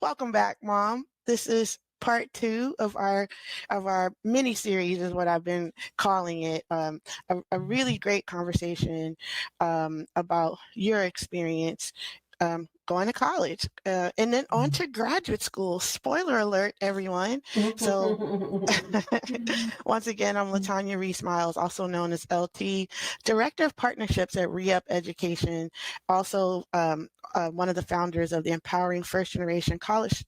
Welcome back, Mom. This is part two of our mini series, is what I've been calling it. A really great conversation about your experience going to college and then on to graduate school. Spoiler alert, everyone. So once again, I'm Latanya Rease Miles, also known as LT, Director of Partnerships at ReUp Education, also one of the founders of the Empowering First Generation College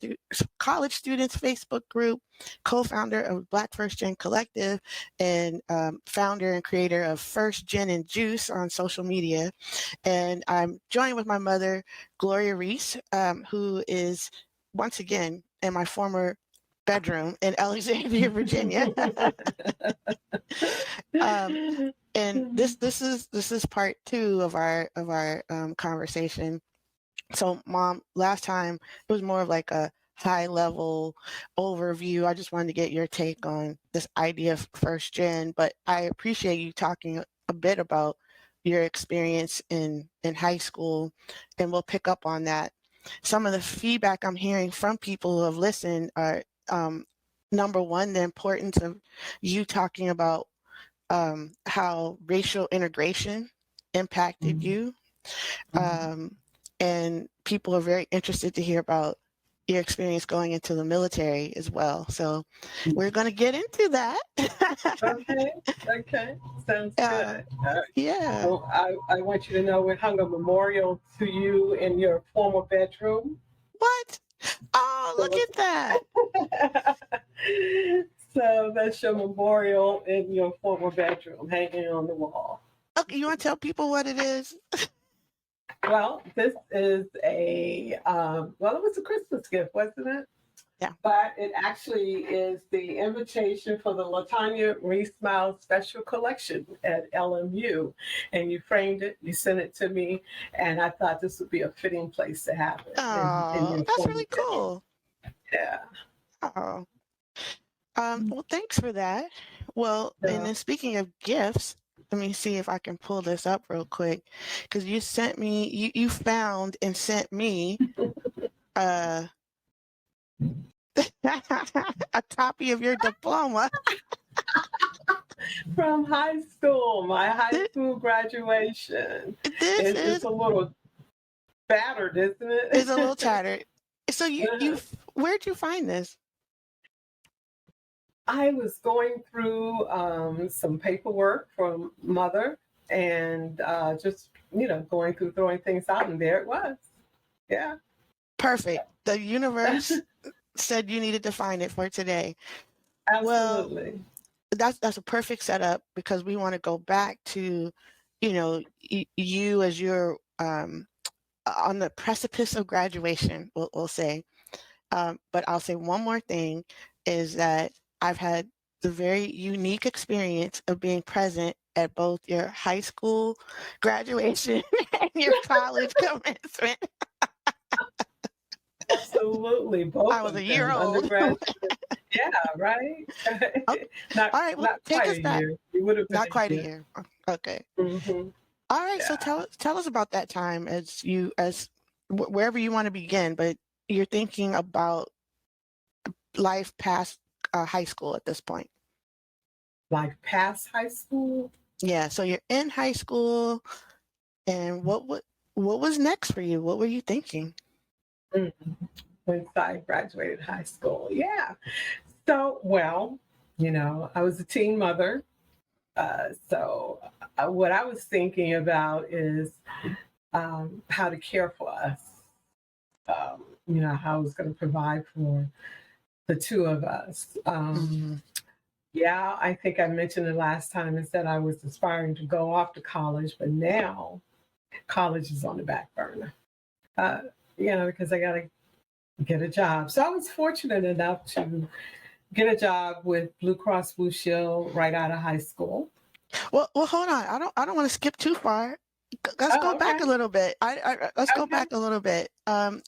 Students Facebook group, co-founder of Black First Gen Collective, and founder and creator of First Gen and Juice on social media. And I'm joined with my mother, Gloria Rease, who is once again in my former bedroom in Alexandria, Virginia. And this is part two of our conversation. So, Mom, last time it was more of like a high level overview. I just wanted to get your take on this idea of first gen, but I appreciate you talking a bit about your experience in high school, and we'll pick up on that. Some of the feedback I'm hearing from people who have listened are number one, the importance of you talking about how racial integration impacted you. And people are very interested to hear about your experience going into the military as well. So we're going to get into that. Okay. Sounds good. All right. Yeah. Well, I want you to know we hung a memorial to you in your former bedroom. What? Oh, look at that. So that's your memorial in your former bedroom hanging on the wall. Okay, you want to tell people what it is? Well, this is it was a Christmas gift, wasn't it? Yeah. But it actually is the invitation for the Latanya Rease Miles Special Collection at LMU. And you framed it, you sent it to me, and I thought this would be a fitting place to have it. Oh, that's really cool. Yeah. Oh. Well, thanks for that. Well, and then speaking of gifts, let me see if I can pull this up real quick, because you sent me, you found and sent me a copy of your diploma. From high school, my high school graduation. It's just a little battered, isn't it? It's a little tattered. So where'd you find this? I was going through some paperwork from mother and just, going through throwing things out, and there it was. Yeah. Perfect. The universe said you needed to find it for today. Absolutely. Well, that's a perfect setup, because we want to go back to, you as you're on the precipice of graduation, we'll say. But I'll say one more thing, is that I've had the very unique experience of being present at both your high school graduation and your college commencement. Absolutely. Both I was of a year them, old. undergraduate. Yeah, right? Okay. All right, well, take us back. You would have been Not quite a year. Okay. Mm-hmm. All right. Yeah. So tell us about that time, as wherever you want to begin, but you're thinking about life past high school at this point. Like past high school? Yeah. So you're in high school, and what was next for you? What were you thinking? Once I graduated high school. Yeah. So, well, I was a teen mother. So what I was thinking about is how to care for us. How I was going to provide for the two of us. Yeah, I think I mentioned it last time, is that I was aspiring to go off to college, but now college is on the back burner. Because I got to get a job. So I was fortunate enough to get a job with Blue Cross Blue Shield right out of high school. Well, hold on. I don't want to skip too far. Let's go back a little bit. Let's go back a little bit. Well,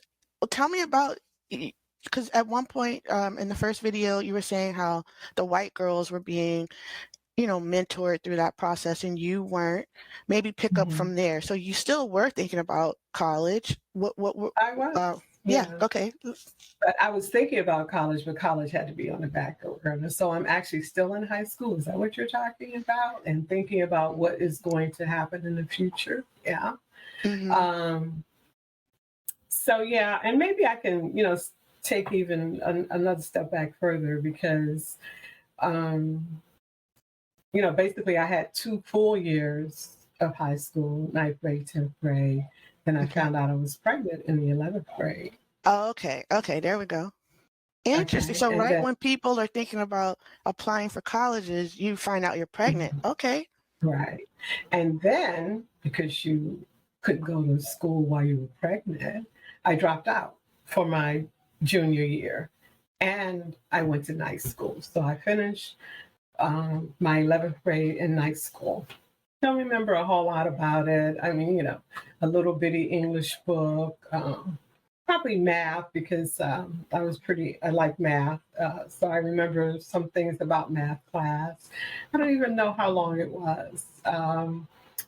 tell me about, because at one point in the first video, you were saying how the white girls were being, mentored through that process, and you weren't. Maybe pick up from there. So you still were thinking about college. I was. Yeah. Yeah. Okay. But I was thinking about college, but college had to be on the back burner. So I'm actually still in high school. Is that what you're talking about? And thinking about what is going to happen in the future. Yeah. Mm-hmm. Um, so yeah, and maybe I can, take even another step back further because, um, basically I had 2 full years of high school, ninth grade, 10th grade. Then I Okay. found out I was pregnant in the 11th grade. Oh, okay. Okay. There we go. Interesting. Okay. So And right then, when people are thinking about applying for colleges, you find out you're pregnant. Okay. right. And then, because you couldn't go to school while you were pregnant, I dropped out for my junior year and I went to night school. So I finished my 11th grade in night school. Don't remember a whole lot about it. I mean, a little bitty English book, probably math because I like math. So I remember some things about math class. I don't even know how long it was.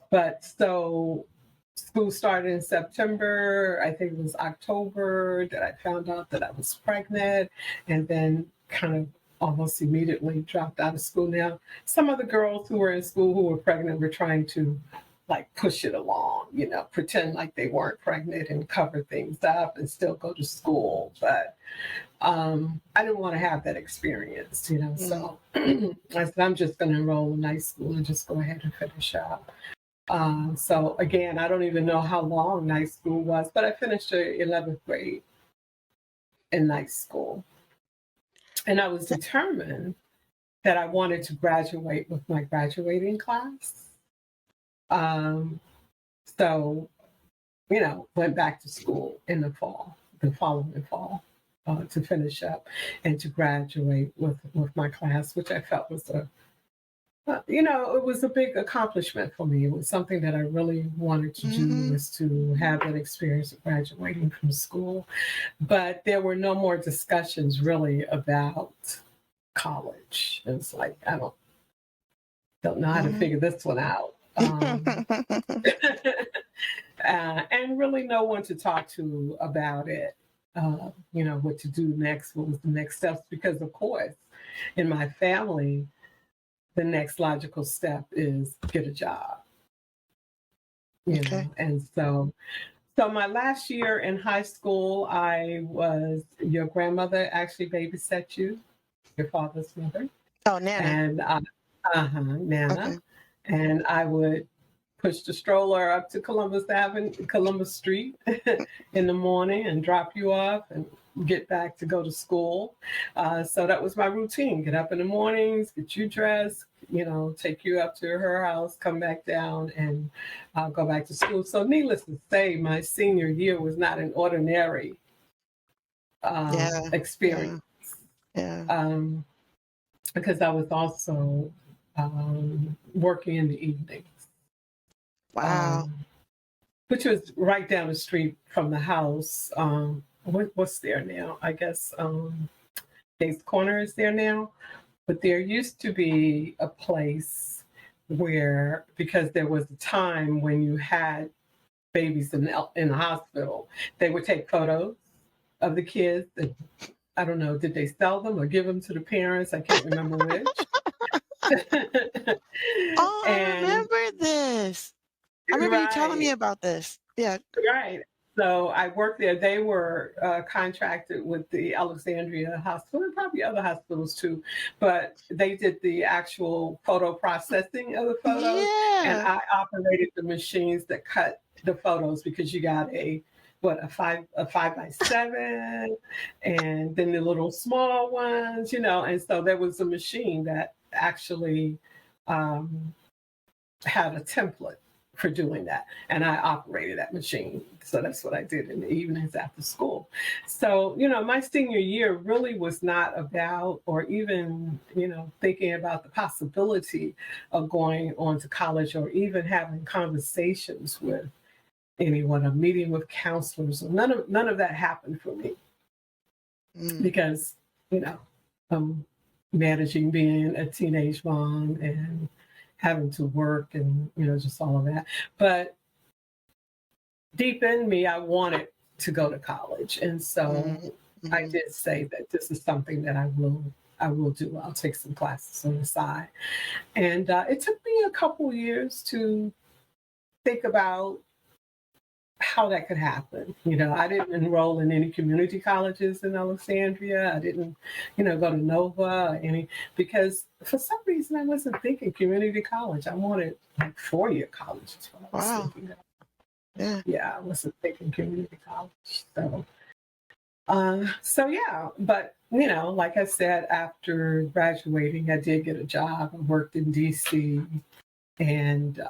But so school started in September. I think it was October that I found out that I was pregnant, and then kind of almost immediately dropped out of school. Now, some of the girls who were in school who were pregnant were trying to like push it along, pretend like they weren't pregnant and cover things up and still go to school. But I didn't want to have that experience, Mm. So I said, I'm just going to enroll in night school and just go ahead and finish up. So again, I don't even know how long night school was, but I finished the 11th grade in night school. And I was determined that I wanted to graduate with my graduating class. Um, so, went back to school in the following fall, to finish up and to graduate with my class, which I felt was it was a big accomplishment for me. It was something that I really wanted to do, Mm-hmm. was to have that experience of graduating from school. But there were no more discussions really about college. It's like I don't know how to Mm-hmm. figure this one out. And really no one to talk to about it. What to do next, what was the next steps? Because of course, in my family, the next logical step is get a job. Okay. And so my last year in high school, I was your grandmother actually babysat you, your father's mother, Oh, Nana. and Nana, Okay. and I would push the stroller up to Columbus Street in the morning and drop you off and get back to go to school. So that was my routine. Get up in the mornings, get you dressed, take you up to her house, come back down and go back to school. So needless to say, my senior year was not an ordinary Yeah. experience Yeah. Yeah. because I was also working in the evenings. Wow. Um, which was right down the street from the house. What's there now? I guess Dave's Corner is there now, but there used to be a place where, because there was a time when you had babies in the hospital, they would take photos of the kids. And I don't know, did they sell them or give them to the parents? I can't remember which. Oh, I And remember this. I remember you telling me right. about this. Yeah. Right. So I worked there. They were contracted with the Alexandria Hospital and probably other hospitals too, but they did the actual photo processing of the photos, and Yeah. I operated the machines that cut the photos because you got a 5x7, and then the little small ones, and so there was a machine that actually um, had a template for doing that. And I operated that machine. So that's what I did in the evenings after school. So, my senior year really was not about, or even, thinking about the possibility of going on to college or even having conversations with anyone or meeting with counselors. None of that happened for me Mm. because, I'm managing being a teenage mom and having to work and just all of that. But deep in me, I wanted to go to college. And so I did say that this is something that I will do. I'll take some classes on the side. And it took me a couple years to think about how that could happen. I didn't enroll in any community colleges in Alexandria. I didn't, go to Nova or any, because for some reason I wasn't thinking community college. I wanted like 4-year college is what I was Wow. thinking of. Yeah. Yeah, I wasn't thinking community college. So yeah, but like I said, after graduating, I did get a job. I worked in DC, and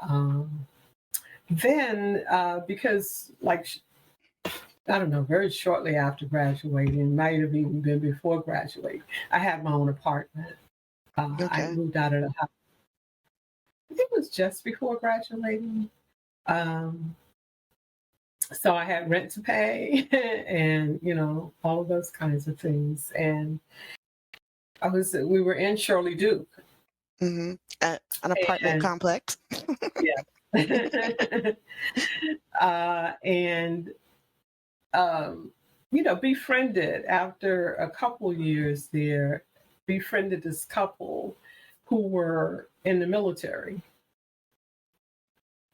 then because I don't know, very shortly after graduating, might have even been before graduating, I had my own apartment. I Okay. moved out of the house. I think it was just before graduating. So I had rent to pay and, all of those kinds of things. And we were in Shirley Duke. At an apartment And complex. yeah. And befriended after a couple years there, befriended this couple who were in the military.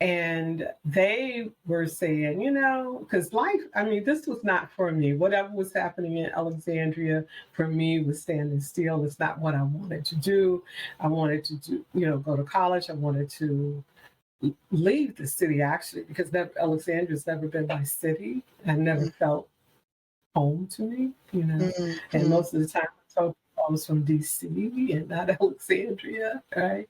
And they were saying, because life, this was not for me. Whatever was happening in Alexandria for me was standing still. It's not what I wanted to do. I wanted to go to college. I wanted to leave the city, actually, because Alexandria's never been my city. I never felt home to me, and most of the time I told people I was from DC and not Alexandria, right?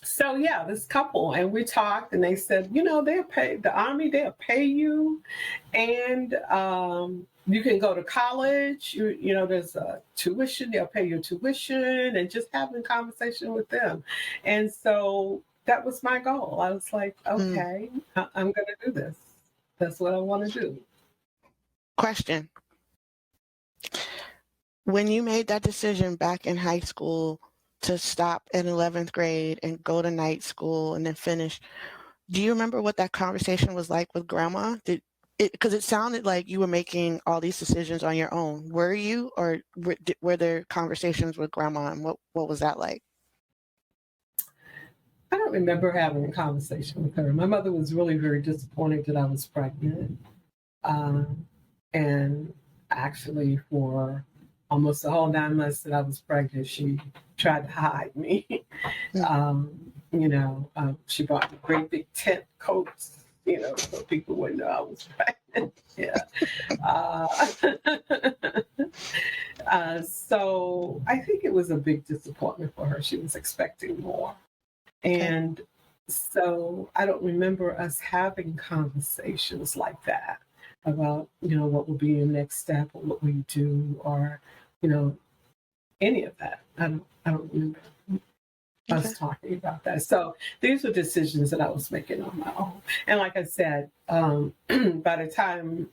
So yeah, this couple, and we talked, and they said, they'll pay the Army, they'll pay you, and you can go to college. There's a tuition, they'll pay your tuition, and just having a conversation with them. And so that was my goal. I was like, okay, I'm going to do this. That's what I want to do. Question. When you made that decision back in high school to stop in 11th grade and go to night school and then finish, do you remember what that conversation was like with grandma? Because it sounded like you were making all these decisions on your own. Were you, or were there conversations with grandma, and what was that like? I don't remember having a conversation with her. My mother was really very disappointed that I was pregnant. And actually, for almost the whole 9 months that I was pregnant, she tried to hide me. She bought me great big tent coats, so people wouldn't know I was pregnant. Yeah. So I think it was a big disappointment for her. She was expecting more. And so I don't remember us having conversations like that about, what will be your next step or what will you do, or, any of that. I don't remember us talking about that. So these were decisions that I was making on my own. And like I said, by the time,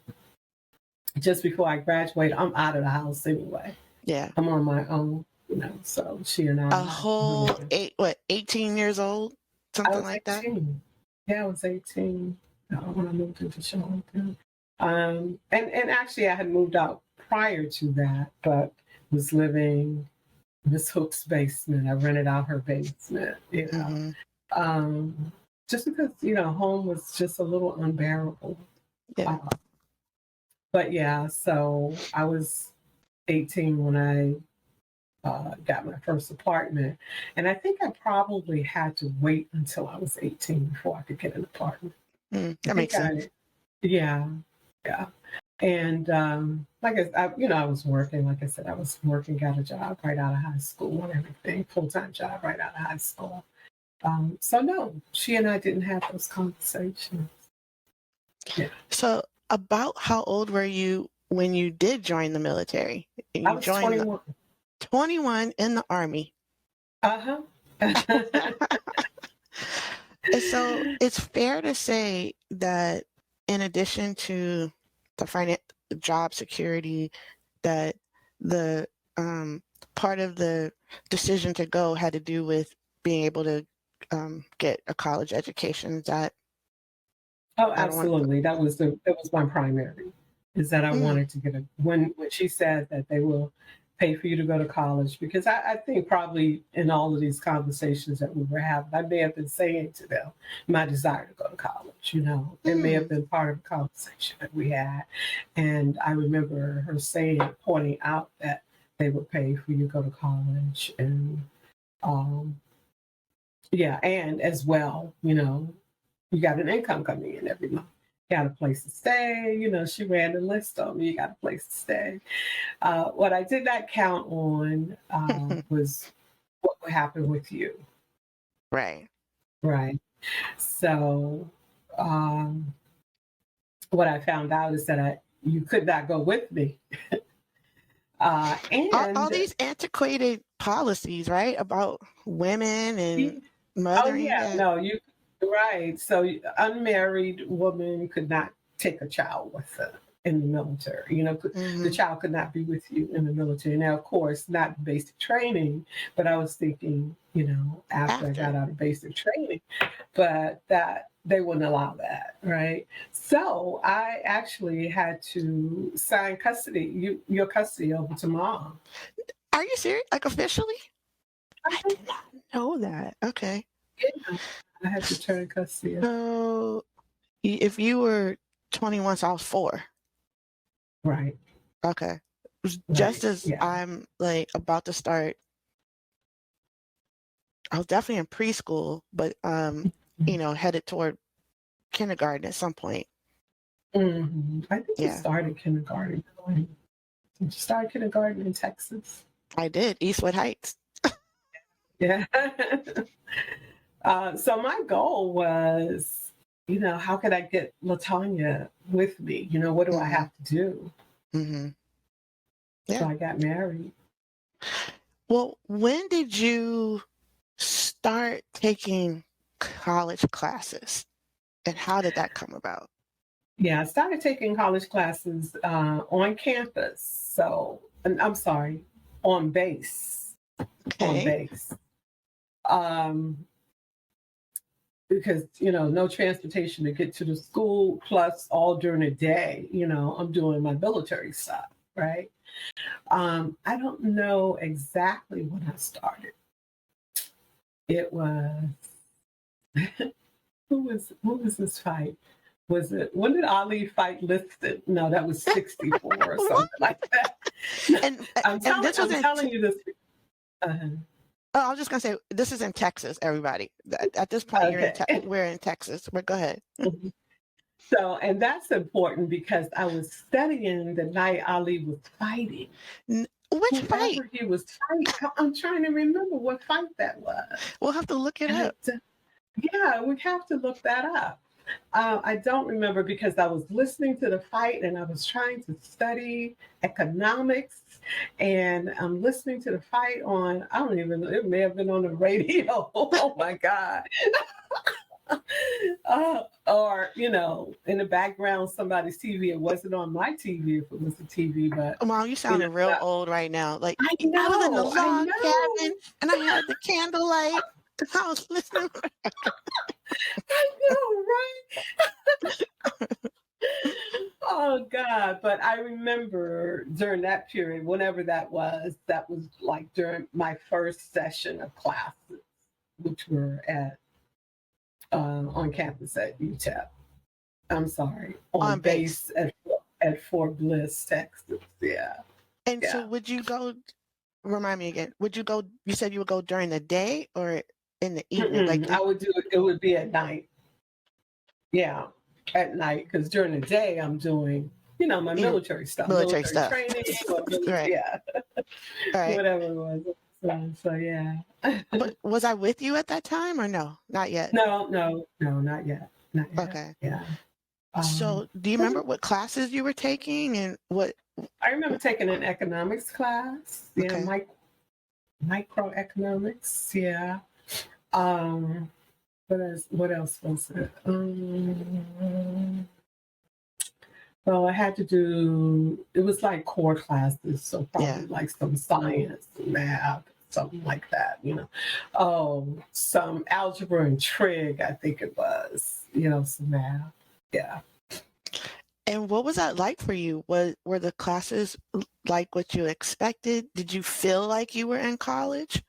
just before I graduated, I'm out of the house anyway. Yeah. I'm on my own, so she and I. A whole 18 years old? Something like 18. That? Yeah, I was 18 when I moved into Charlotte. And actually I had moved out prior to that, but was living in Miss Hook's basement. I rented out her basement, just because, home was just a little unbearable. Yeah. But yeah, so I was 18 when I got my first apartment. And I think I probably had to wait until I was 18 before I could get an apartment. That makes sense. Yeah. And I was working. Like I said, I was working, got a job right out of high school and everything, full-time job right out of high school. So no, she and I didn't have those conversations. Yeah. So about how old were you when you did join the military? I was 21. 21 in the Army. Uh-huh. So it's fair to say that in addition to the job security, that the part of the decision to go had to do with being able to get a college education. Is that Oh, I don't want to put. absolutely. That was my primary, is that I Mm, wanted to get a when she said that they will pay for you to go to college, because I think probably in all of these conversations that we were having, I may have been saying to them my desire to go to college. It may have mm, been part of a conversation that we had. And I remember her saying, pointing out that they would pay for you to go to college. And um yeah, and as well, you got an income coming in every month. You got a place to stay. She ran the list on me. You got a place to stay. What I did not count on was what would happen with you, right. right? So, um, what I found out is that you could not go with me, All and these antiquated policies, right, about women and oh mothering. yeah, Yeah. no, you right. So unmarried woman could not take a child with her in the military. The Hmm. child could not be with you in the military. Now, of course, not basic training, but I was thinking, after I got After. out of basic training, but that they wouldn't allow that, right? So I actually had to sign your custody over to mom. Are you serious? Like officially? I did not know that. Okay. Yeah, I had to turn custody. So if you were 21, so I was 4. Right, Okay. Just right, as yeah. I'm like about to start, I was definitely in preschool, but headed toward kindergarten at some point. I think you Yeah, started kindergarten. Did you start kindergarten in Texas? I did. Eastwood Heights. Yeah. So my goal was, how could I get Latanya with me? What do I Hmm. have to do? Hmm. So Yeah. I got married. Well, when did you start taking college classes, and how did that come about? Yeah, I started taking college classes on campus. So, and I'm sorry, on base, on Okay. base. Um, because no transportation to get to the school, plus all during the day I'm doing my military stuff, right? I don't know exactly when I started. It was who was this fight? Was it, when did Ali fight Liston? No, that was 64 or What? something like that. And i'm and telling this was i'm in. telling you this. uh, Oh, I was just gonna say this is in Texas, everybody. At this point, okay. we're in Texas. But go ahead. So, and that's important because I was studying the night Ali was fighting. Which fight? Whoever he was fighting, I'm trying to remember what fight that was. We'll have to look it And up. yeah, we have to look that up. I don't remember because I was listening to the fight and I was trying to study economics, and I'm listening to the fight on, I don't even know, it may have been on the radio. Oh my God. Or, in the background, somebody's TV. It wasn't on my TV if it was the TV, but, Mom, you sounding real but old right now. Like I was in the I log cabin know, and I had the candlelight. I was listening. I know, right? Oh God. But I remember during that period, whenever that was like during my first session of classes, which were at on campus at UTEP. I'm sorry, on On base. base at Fort Bliss, Texas. Yeah, And so yeah. would you go, remind me again, would you go, you said you would go during the day or in the evening? Like I would do it. It would be at night. Yeah, at night, because during the day I'm doing, my your military stuff, military military stuff. training, or Right. yeah, All right. whatever it was. So yeah. But was I with you at that time or no? Not yet. No, no, no, not yet, not yet. Okay. Yeah. So do you remember what classes you were taking and what? I remember taking an economics class. Yeah, Okay. microeconomics. Yeah. Um, what else was it? Well, I had to do, it was like core classes, so Yeah. probably like some science, math, something like that, Oh, some algebra and trig, I think it was, some math. Yeah. And what was that like for you? Were the classes like what you expected? Did you feel like you were in college?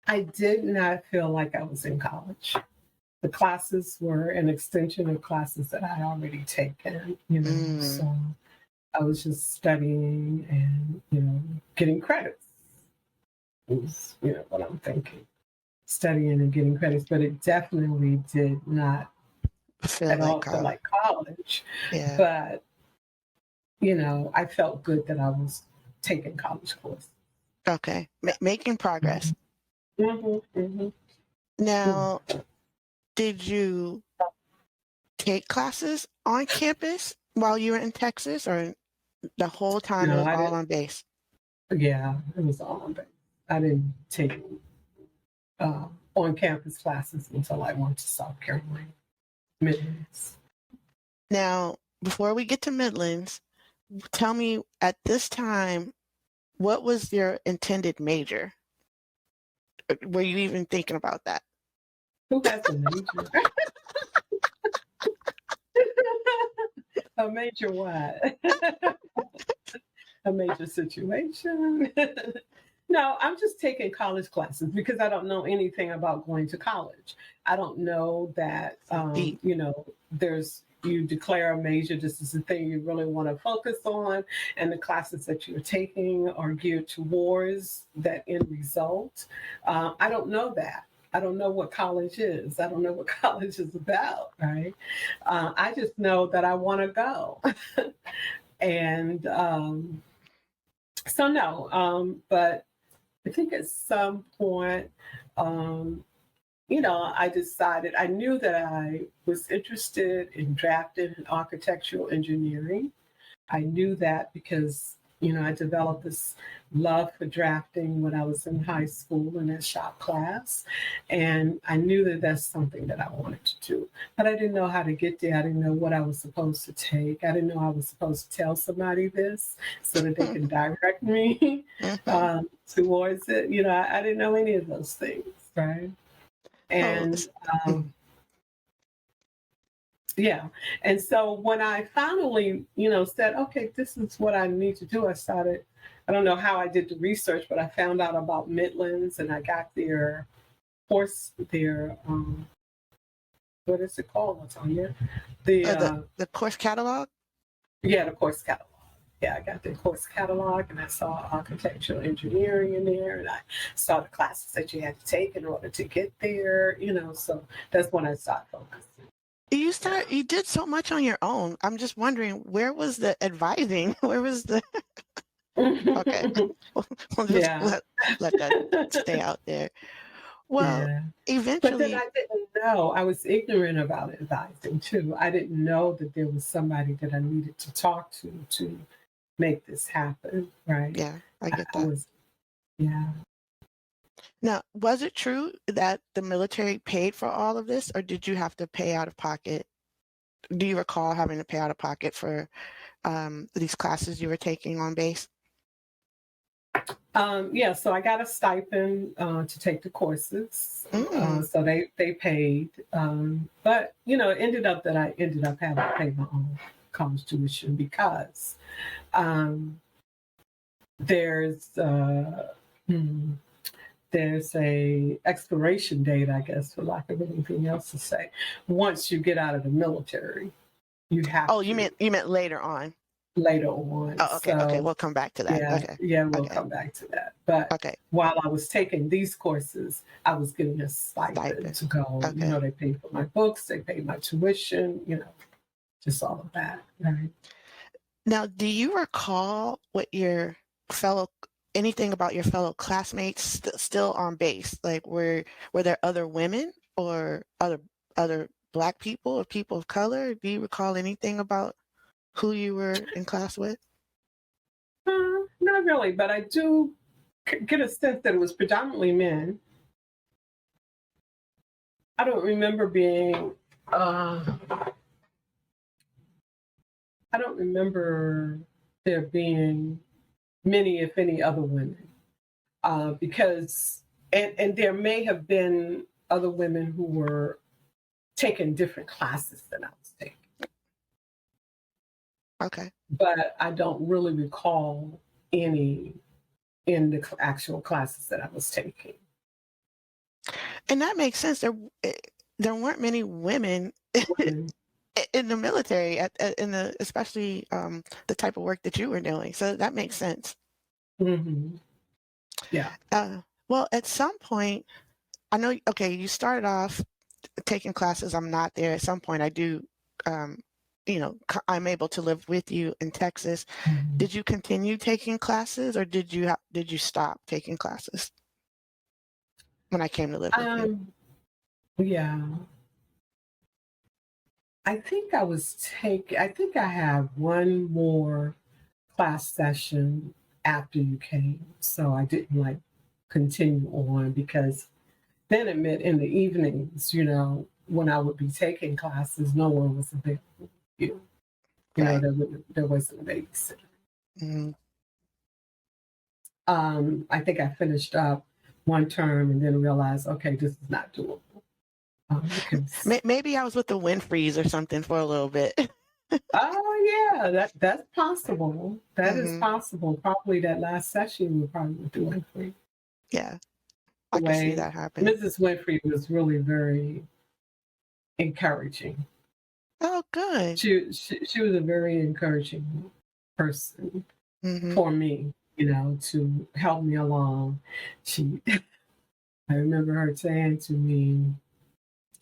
I did not feel like I was in college. The classes were an extension of classes that I had already taken, Mm, so I was just studying and, getting credits is, what I'm thinking. Studying and getting credits, but it definitely did not feel at like all feel college. like college. Yeah. But, I felt good that I was taking college courses. Okay. Making progress. Mm-hmm, mm-hmm, Now, did you take classes on campus while you were in Texas, or the whole time it No, was I all didn't. on base? Yeah, it was all on base. I didn't take on campus classes until I went to South Carolina, Midlands. Now, before we get to Midlands, tell me at this time, what was your intended major? Were you even thinking about that? Who has a major? A major what? A major situation? No, I'm just taking college classes because I don't know anything about going to college. I don't know that, Deep. you declare a major, this is the thing you really want to focus on, and the classes that you're taking are geared towards that end result. I don't know that. I don't know what college is. I don't know what college is about, right? I just know that I want to go. And so, no, but I think at some point, um, I decided I knew that I was interested in drafting and architectural engineering. I knew that because, I developed this love for drafting when I was in high school in that shop class. And I knew that that's something that I wanted to do. But I didn't know how to get there. I didn't know what I was supposed to take. I didn't know I was supposed to tell somebody this so that they can direct me Mm-hmm. towards it. I didn't know any of those things, right? Oh, And yeah. And so when I finally, said, okay, this is what I need to do, I don't know how I did the research, but I found out about Midlands and I got their course, what is it called, Latonya? The, the course catalog? yeah, the course catalog. Yeah, I got the course catalog and I saw architectural engineering in there and I saw the classes that you had to take in order to get there, so that's when I started focusing. You did so much on your own. I'm just wondering, where was the advising? Where was the okay. We'll just Yeah. let that stay out there. Well, Yeah. But then eventually, I didn't know. I was ignorant about advising too. I didn't know that there was somebody that I needed to talk to make this happen. Right. yeah, I get I that. was, yeah. Now, was it true that the military paid for all of this, or did you have to pay out of pocket? Do you recall having to pay out of pocket for these classes you were taking on base? Yeah, so I got a stipend to take the courses. Mm, So they paid. But, it ended up that I ended up having to pay my own college tuition because um, there's hmm, there's a expiration date, I guess, for lack of anything else to say. Once you get out of the military, you have oh, to you meant later on. later on. Oh, okay, okay. So We'll come back to that. yeah, Okay, yeah, we'll okay, come back to that. But okay. while I was taking these courses, I was getting a stipend Stipend. to go. Okay. They paid for my books, they paid my tuition, just all of that. Right. Now, do you recall what your fellow anything about your fellow classmates still on base? Like, were there other women or other Black people or people of color? Do you recall anything about who you were in class with? Not really, but I do get a sense that it was predominantly men. I don't remember being. I don't remember there being many, if any, other women, because and there may have been other women who were taken different classes than I was taking. Okay. But I don't really recall any in the actual classes that I was taking. And that makes sense. There weren't many women Mm. in the military in the especially the type of work that you were doing. So that makes sense. Mm-hmm. Yeah. Well, at some point, I know. Okay, you started off taking classes. I'm not there. At some point, I do. Um, I'm able to live with you in Texas. Mm-hmm. Did you continue taking classes, or did you stop taking classes when I came to live with you? Yeah. I think I have one more class session after you came. So I didn't like continue on because then it meant in the evenings, when I would be taking classes, no one was available. You, Right. there wasn't a babysitter. Mm-hmm. I think I finished up one term and then realized, okay, this is not doable. Because Maybe I was with the Winfreys or something for a little bit. oh yeah, that's possible. That is Hmm. possible. Probably that last session we probably were doing for you. Yeah, The I could see way that happen. Mrs. Winfrey was really very encouraging. Oh, good. She was a very encouraging person Hmm. for me, to help me along. She I remember her saying to me,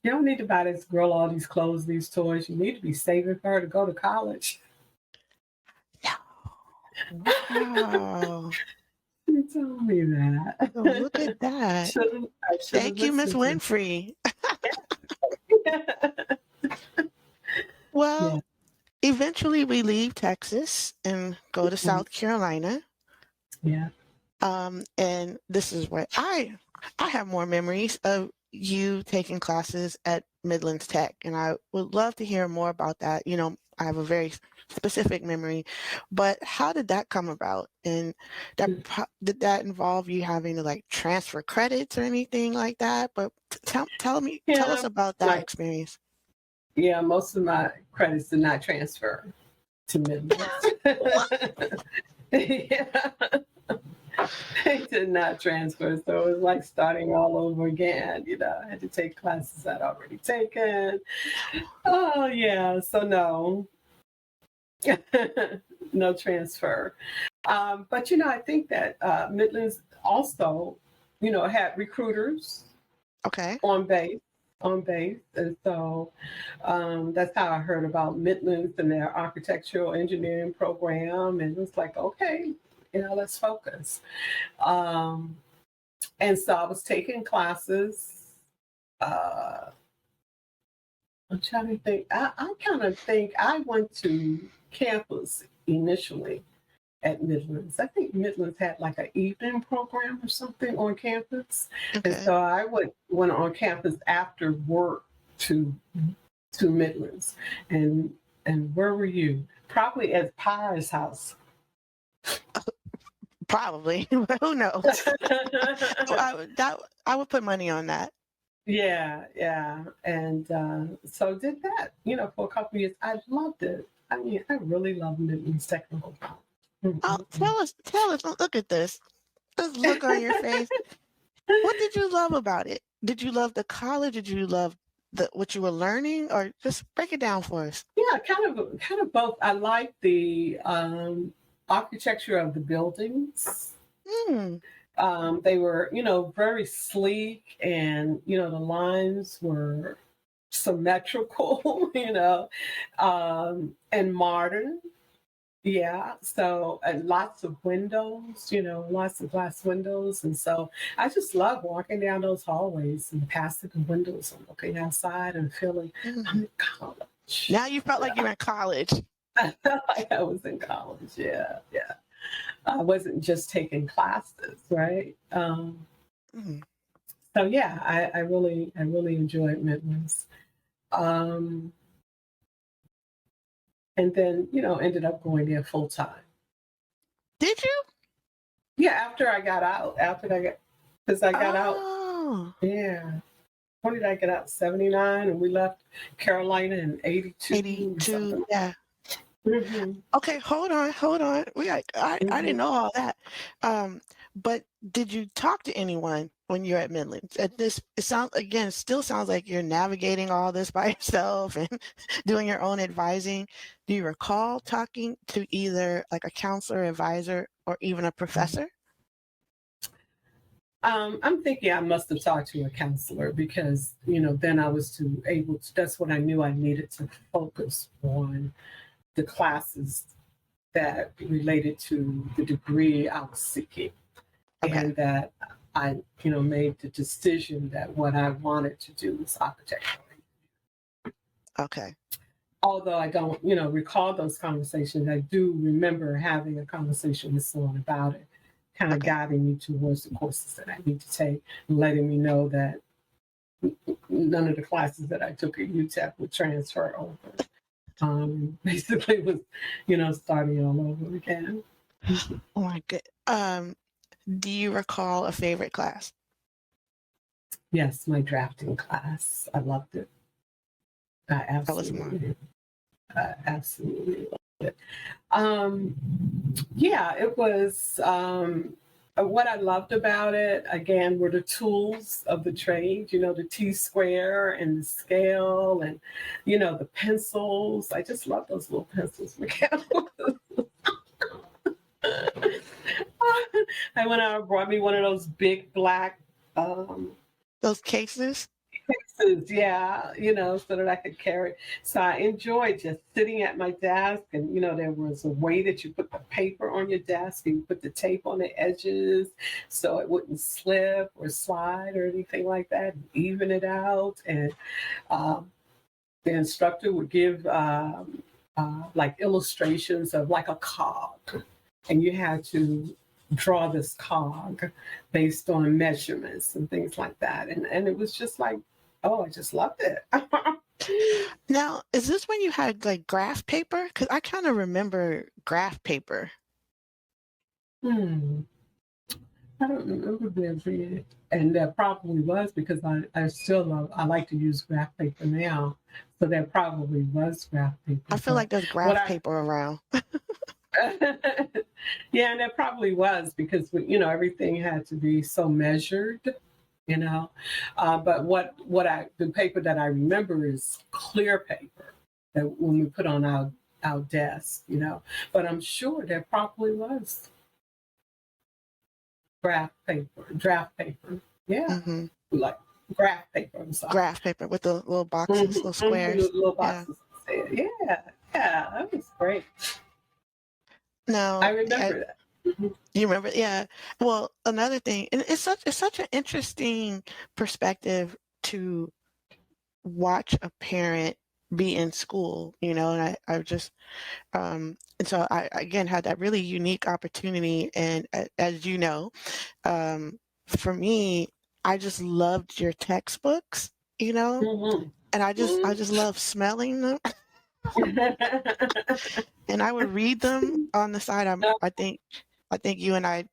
"You don't need to buy this girl all these clothes, these toys. You need to be saving for her to go to college." Wow. She told me So look at that. that. I should have Thank you, Miss listened to Winfrey. her. Well, Yeah. eventually we leave Texas and go to Mhm. South Carolina. Yeah. And this is what I have more memories of you taking classes at Midlands Tech, and I would love to hear more about that. I have a very specific memory, but how did that come about? And did that involve you having to like transfer credits or anything like that? But tell us Yeah. about that Like, experience. yeah, most of my credits did not transfer to Midlands. What? Yeah. They did not transfer. So it was like starting all over again. I had to take classes I'd already taken. Oh, yeah. So, no, no transfer. But, I think that Midlands also, had recruiters Okay. on base. On base. And so that's how I heard about Midlands and their architectural engineering program. And it was like, okay, let's focus. Um, And so I was taking classes. Uh, I'm trying to think. I kind of think I went to campus initially at Midlands. I think Midlands had like an evening program or something on campus, and Okay. so I went on campus after work to Midlands. And where were you? Probably at Py's house. Probably. Who knows? I would put money on that. Yeah, yeah. And so did that, for a couple of years. I loved it. I mean, I really love Midlands Technical College. Oh, Mm-mm-mm. tell us. Look at this. This look on your face. What did you love about it? Did you love the college? Did you love what you were learning, or just break it down for us? Yeah, kind of both. I like the architecture of the buildings. Hmm. They were, very sleek, and the lines were symmetrical, and modern. Yeah, so and lots of windows, lots of glass windows. And so I just love walking down those hallways and passing the windows and looking outside and feeling I'm Hmm. in college. Now you felt like you were in college. I felt like I was in college. Yeah, yeah. I wasn't just taking classes, right? Hmm. So yeah, I really enjoyed Midlands. Um, and then, ended up going there full time. Did you? Yeah, after I got out, because I got out. Oh, Yeah. when did I get out? 79, and we left Carolina in 82 or 82, something. yeah. Mm-hmm. Okay, hold on. I didn't Mm-hmm. know all that. But did you talk to anyone when you're at Midlands? At this, it sounds again, still sounds like you're navigating all this by yourself and doing your own advising. Do you recall talking to either like a counselor, advisor, or even a professor? I'm thinking I must have talked to a counselor because, then I was able to, that's what I knew I needed to focus on the classes that related to the degree I was seeking. Okay, And that I, made the decision that what I wanted to do was architecture. okay, Although I don't, recall those conversations, I do remember having a conversation with someone about it, kind of okay. guiding me towards the courses that I need to take, and letting me know that none of the classes that I took at UTEP would transfer over. Basically was, starting all over again. Oh my good. Do you recall a favorite class? Yes, my drafting class. I loved it. I That was mine. absolutely loved it. Um, yeah, it was. What I loved about it, again, were the tools of the trade, the T square and the scale and, the pencils. I just love those little pencils. Mechanical. I went out and brought me one of those big black Those cases? cases, yeah, so that I could carry. So I enjoyed just sitting at my desk, and there was a way that you put the paper on your desk, and you put the tape on the edges so it wouldn't slip or slide or anything like that, and even it out. And um, the instructor would give like illustrations of like a cog, and you had to draw this cog based on measurements and things like that. And it was just like, oh, I just loved it. Now, is this when you had like graph paper? Because I kind of remember graph paper. Hmm. I don't remember there being, and there probably was because I still love, I like to use graph paper now. So there probably was graph I paper. feel But like there's what graph paper around. yeah, and there probably was because, everything had to be so measured, you know. But the paper that I remember is clear paper that when we put on our desk, But I'm sure there probably was draft paper. Yeah, hmm like graph paper. I'm sorry. Graph paper with the little boxes, little The squares. little Yeah. boxes. Yeah, yeah, that was great. I Now, remember that. Mhm. you remember? Yeah. Well, another thing, and it's such an interesting perspective to watch a parent be in school, and I just and so I again had that really unique opportunity, and as you know, for me, I just loved your textbooks, Mhm. and I just Mhm. love smelling them, and I would read them on the side. I think you and I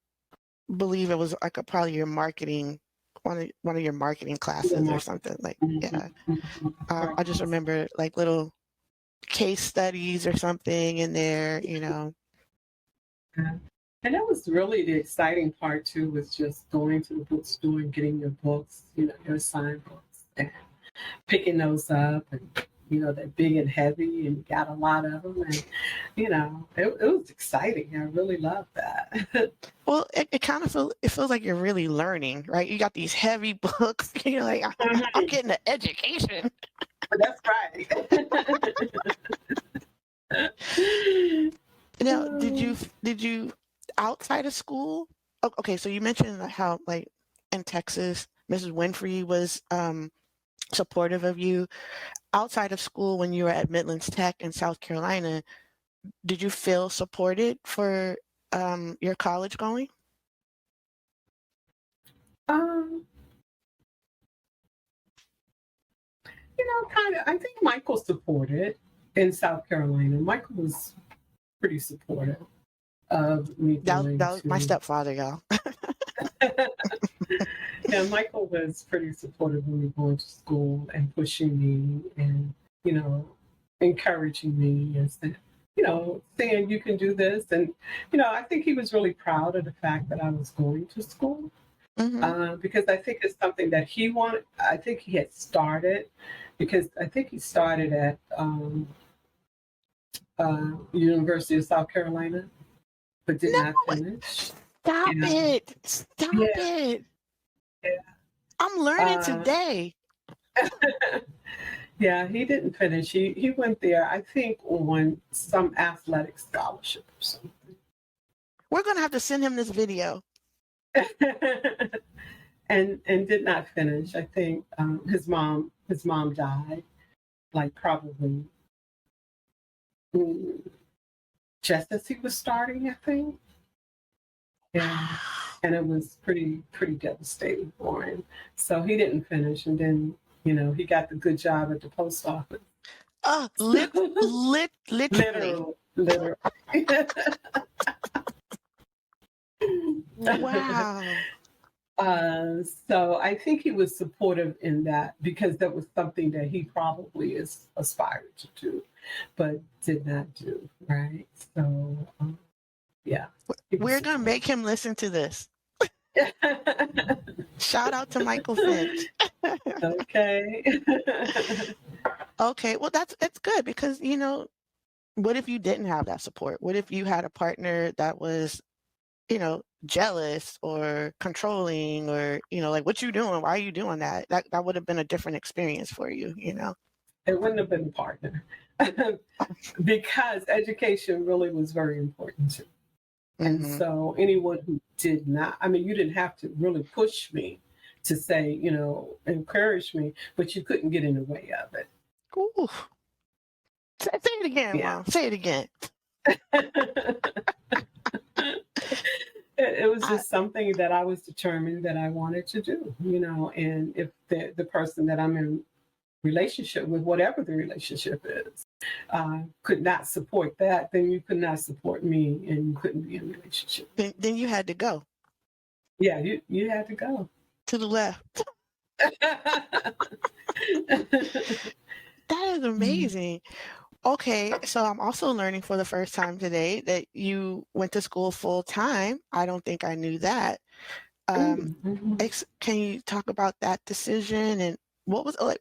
believe it was like probably your marketing, one of your marketing The classes or market. something like, Mhm. yeah. Mhm. I just remember like little case studies or something in there. Yeah. And that was really the exciting part too, was just going to the bookstore and getting your books, your assigned books, and picking those up, and they're big and heavy, and you got a lot of them, and it was exciting. I really loved that. Well, it kind of feels like you're really learning, right? You got these heavy books. You're like, I'm Mhm. getting an education. That's right. Now, did you outside of school? Okay, so you mentioned how like in Texas, Mrs. Winfrey was supportive of you. Outside of school, when you were at Midlands Tech in South Carolina, did you feel supported for your college going? um, kind of. I think Michael supported in South Carolina. Michael was pretty supportive of me That was, going that was my to. stepfather, y'all. Yeah, Michael was pretty supportive of me going to school and pushing me and, you know, encouraging me and saying, saying you can do this. And, I think he was really proud of the fact that I was going to school Mm-hmm. because I think it's something that he wanted. I think he had started because I think he started at University of South Carolina, but did No, not finish. stop Yeah, it. Stop yeah, it. yeah. I'm learning Uh, today. Yeah, he didn't finish. He went there, I think, on some athletic scholarship or something. We're going to have to send him this video. And did not finish. I think his mom died, like probably mm, just as he was starting. I think, yeah, and it was pretty devastating for him. So he didn't finish, and then he got the good job at the post office. Literally. Literally. Wow. So I think he was supportive in that because that was something that he probably is aspired to do, but did not do. Right. So yeah, he was We're going to supportive. make him listen to this. Shout out to Michael Finch. Okay. Okay, well it's good because what if you didn't have that support? What if you had a partner that was, jealous or controlling or, like what you doing? Why are you doing that? That would have been a different experience for you. It wouldn't have been a partner because education really was very important to me. And Mm-hmm. so anyone who did not, I mean, you didn't have to really push me to say, encourage me, but you couldn't get in the way of it. Ooh. Say it again, Yeah. Mom. Say it again. It was I, just something that I was determined that I wanted to do, and if the person that I'm in relationship with, whatever the relationship is, could not support that, then you could not support me and you couldn't be in a relationship. then you had to go Yeah, you had to go. to the left. That is amazing. Okay, so I'm also learning for the first time today that you went to school full time. I don't think I knew that. Mhm. Can you talk about that decision and what was like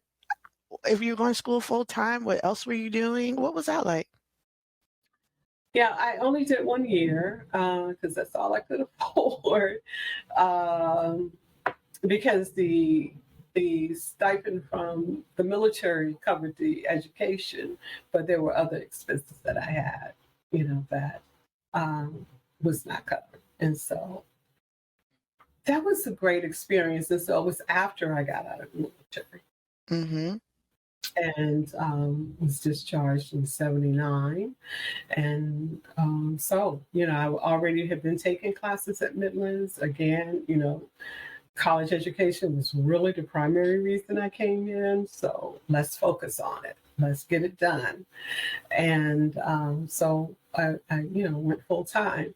if you were going to school full time? What else were you doing? What was that like? Yeah, I only did 1 year because that's all I could afford. Um, because the stipend from the military covered the education, but there were other expenses that I had, that was not covered. And so that was a great experience. And so it was after I got out of the military Mm-hmm. and was discharged in 79. And so, I already had been taking classes at Midlands. Again, college education was really the primary reason I came in. So let's focus on it. Let's get it done. And so I went full time.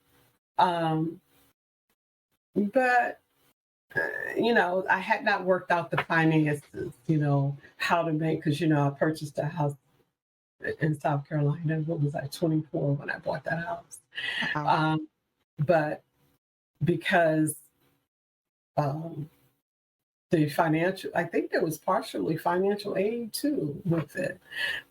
But I had not worked out the finances, how to make, because, I purchased a house in South Carolina. What was I, 24 when I bought that house? Wow. But because um, I think there was partially financial aid too with it,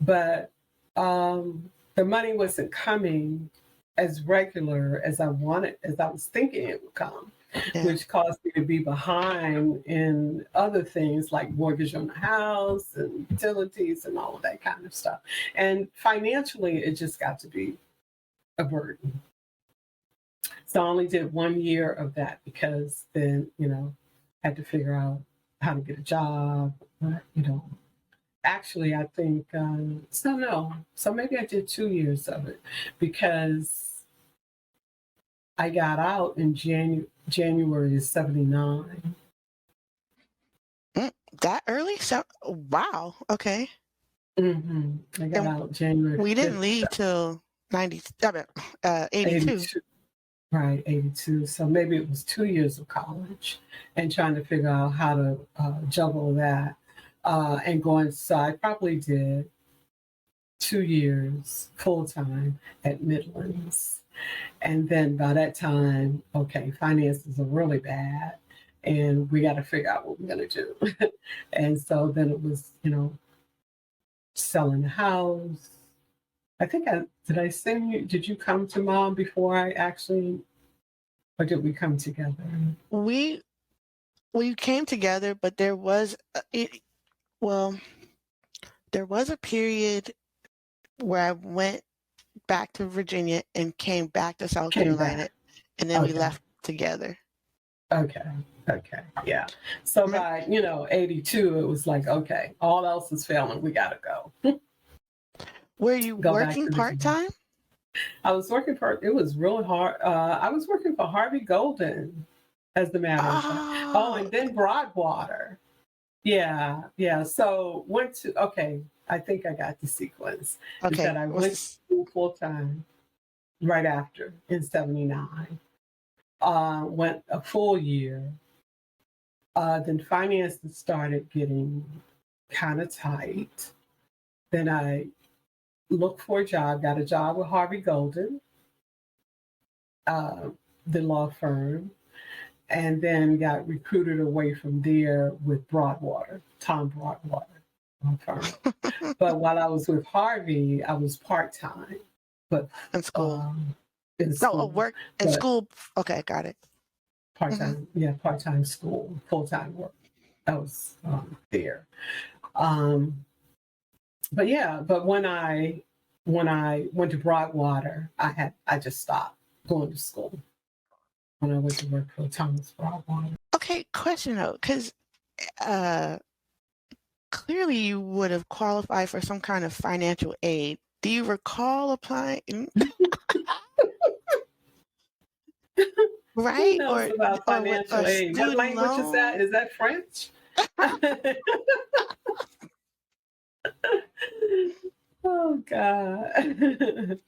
but the money wasn't coming as regular as I was thinking it would come, Yeah. which caused me to be behind in other things like mortgage on the house and utilities and all of that kind of stuff. And financially, it just got to be a burden. So I only did 1 year of that because then, had to figure out how to get a job, Actually, I think, so no. So maybe I did 2 years of it because I got out in January of 79. That early? So wow. Okay. I got And out January we didn't 5th, leave till 90. I mean, 82. 82. Right, 82. So maybe it was 2 years of college and trying to figure out how to juggle that. And going, so I probably did 2 years full time at Midlands. And then by that time, okay, finances are really bad and we got to figure out what we're going to do. And so then it was, selling the house. I think did I send you, did you come to mom before I actually, or did we come together? We we came together, but there was well, there was a period where I went back to Virginia and came back to South Came Carolina, back. and then we Okay. left together. Okay. Okay. Yeah. So Remem- by, 82, it was like, okay, all else is failing. We got to go. Were you Go back working to part Virginia. time? I was working it was really hard. I was working for Harvey Golden, as a matter of fact. Oh, Oh, and then Broadwater. Yeah. Yeah. So okay, I think I got the sequence. Is okay. that I What's went to this? school full time right after in 79. Went a full year. Then finances started getting kind of tight. Then I looked for a job, got a job with Harvey Golden, uh, the law firm, and then got recruited away from there with Broadwater, Tom Broadwater law firm. But while I was with Harvey, I was part time, but In school? um, in No, school, work in but school. Okay, got it. part Hmm. time, yeah, part time school, full time work. I was there. Um, but yeah, but when I went to Broadwater, I just stopped going to school when I went to work for Thomas Broadwater. Okay, question though, because uh, clearly you would have qualified for some kind of financial aid. Do you recall applying? Who Right? knows about Or with financial a aid? What student language is that? loan? Is that French? Oh God.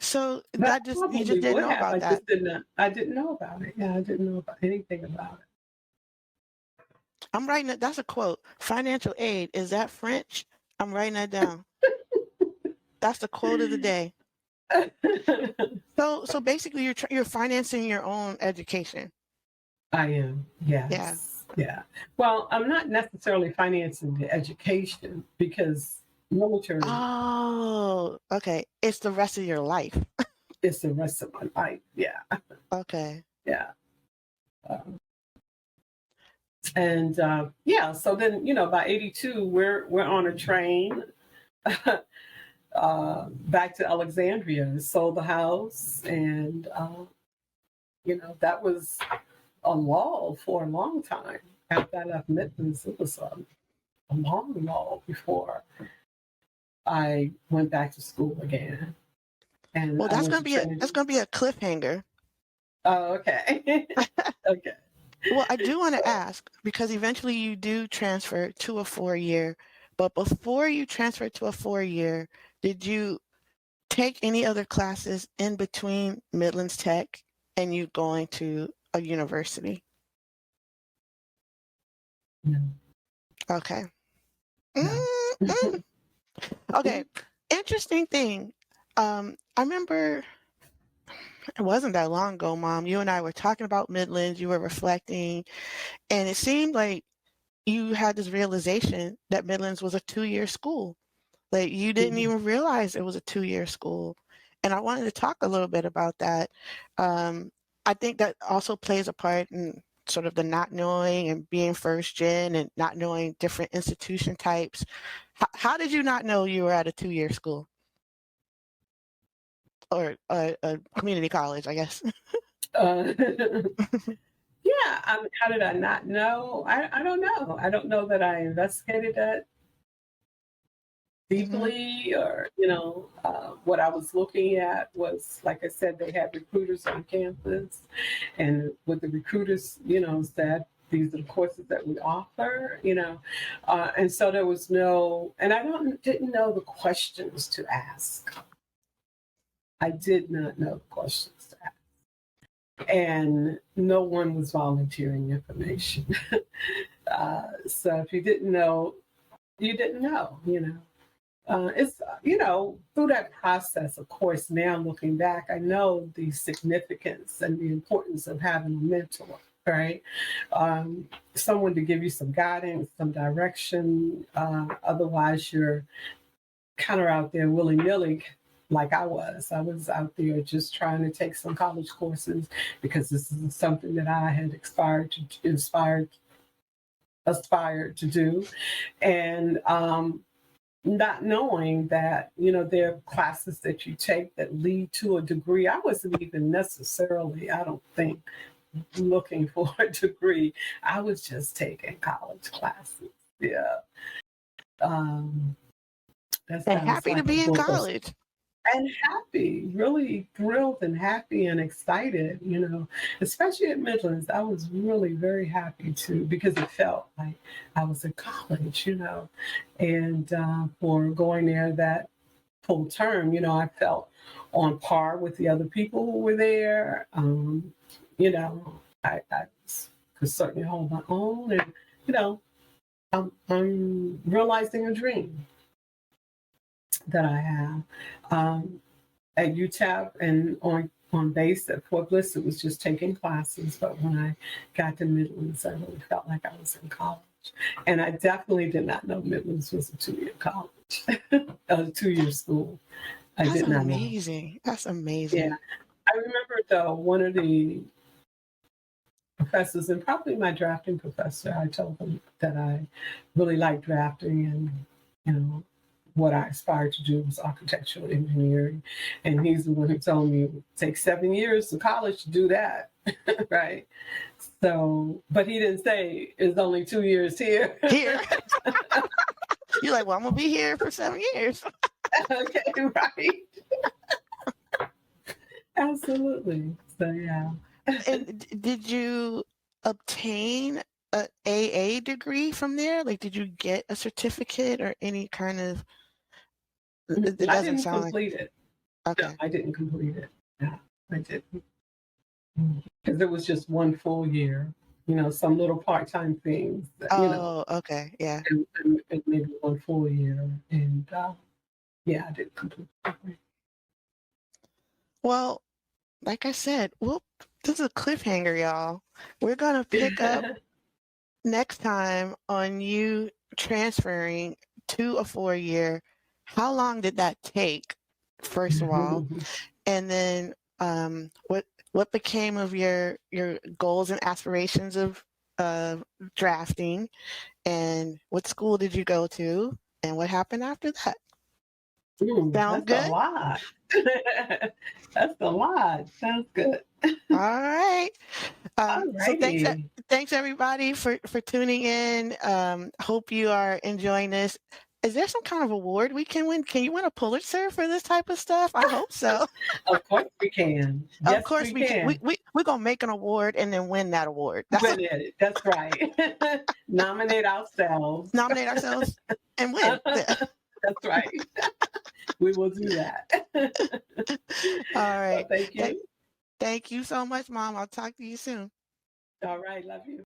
So But that I just you just probably didn't would know have. about I that. just didn't. I didn't know about it. Yeah, I didn't know about anything about I'm writing it. That's a quote. Financial aid. Is that French? I'm writing that down. That's the quote of the day. it. So basically, you're financing your own education. I am. Yeah. Yes. Yeah. Well, I'm not necessarily financing the education because military Oh, okay. It's the rest of your life. is the rest of my life. Yeah. Okay. Yeah. Um, and yeah, so then by 82, we're on a train back to Alexandria. Sold the house, and that was a lull for a long time. After I left Midlands, it was a long lull before I went back to school again, and Well, I went to that's training. gonna be a cliffhanger. Oh, okay. Okay. Well, I do want to ask because eventually you do transfer to a 4 year, but before you transfer to a 4 year, did you take any other classes in between Midlands Tech and you going to a university? No, Okay. no. Mm. Okay. Interesting thing. I remember it wasn't that long ago, Mom. You and I were talking about Midlands. You were reflecting, and it seemed like you had this realization that Midlands was a 2 year school. Like you didn't Mhm. even realize it was a 2 year school. And I wanted to talk a little bit about that. Um, I think that also plays a part in sort of the not knowing and being first gen and not knowing different institution types. How did you not know you were at a 2 year school or a community college, I guess? uh, yeah. How did I not know? I don't know. I don't know that I investigated that Hmm. deeply, or what I was looking at was, like I said, they had recruiters on campus, and what the recruiters said, these are the courses that we offer, and so there was no, and I didn't know the questions to ask. I did not know the questions to ask. And no one was volunteering information. So if you didn't know, you didn't know, it's, through that process, of course, now looking back, I know the significance and the importance of having a mentor, right? Someone to give you some guidance, some direction. Otherwise, you're kind of out there willy-nilly like I was. I was out there just trying to take some college courses because this is something that I had aspired to do. And not knowing that, there are classes that you take that lead to a degree. I wasn't even necessarily, I don't think, looking for a degree. I was just taking college classes. Yeah. That And sounds happy to like a be in book. college. And happy, really thrilled and happy and excited, especially at Midlands. I was really very happy too because it felt like I was in college, and for going there that full term, I felt on par with the other people who were there. I could certainly hold my own, and I'm realizing a dream that I have. At UTEP and on base at Fort Bliss, it was just taking classes. But when I got to Midlands, I really felt like I was in college. And I definitely did not know Midlands was a 2-year college, a 2-year school. I That's did not know. amazing. That's amazing. Yeah. I remember, though, one of the professors, and probably my drafting professor, I told him that I really liked drafting and, what I aspired to do was architectural engineering. And he's the one who told me it would take 7 years to college to do that. Right. So, but he didn't say it's only 2 years here. Here. You're like, well, I'm going to be here for 7 years. Okay, right. Absolutely. So, yeah. And did you obtain a AA degree from there? Like, did you get a certificate or any kind of? It I doesn't didn't sound like. complete it. Okay. No, I didn't complete it. No, I didn't. Because it was just one full year, some little part-time things, Oh, okay. Yeah. and maybe one full year. And yeah, I didn't complete it. Well, like I said, this is a cliffhanger, y'all. We're going to pick up next time on you transferring to a 4-year. How long did that take, first of all? And then what became of your goals and aspirations of drafting, and what school did you go to, and what happened after that? Sound That's good? a lot. That's a lot. Sounds good. All right. So Alrighty. thanks everybody for tuning in. Hope you are enjoying this. Is there some kind of award we can win? Can you win a Pulitzer for this type of stuff? I hope so. Of course we can. Of Yes, course we can. We're gonna make an award and then win that award. Win it. That's right. Nominate ourselves. Nominate ourselves and win. That's right. We will do that. All right. So thank you. Thank you so much, Mom. I'll talk to you soon. All right. Love you.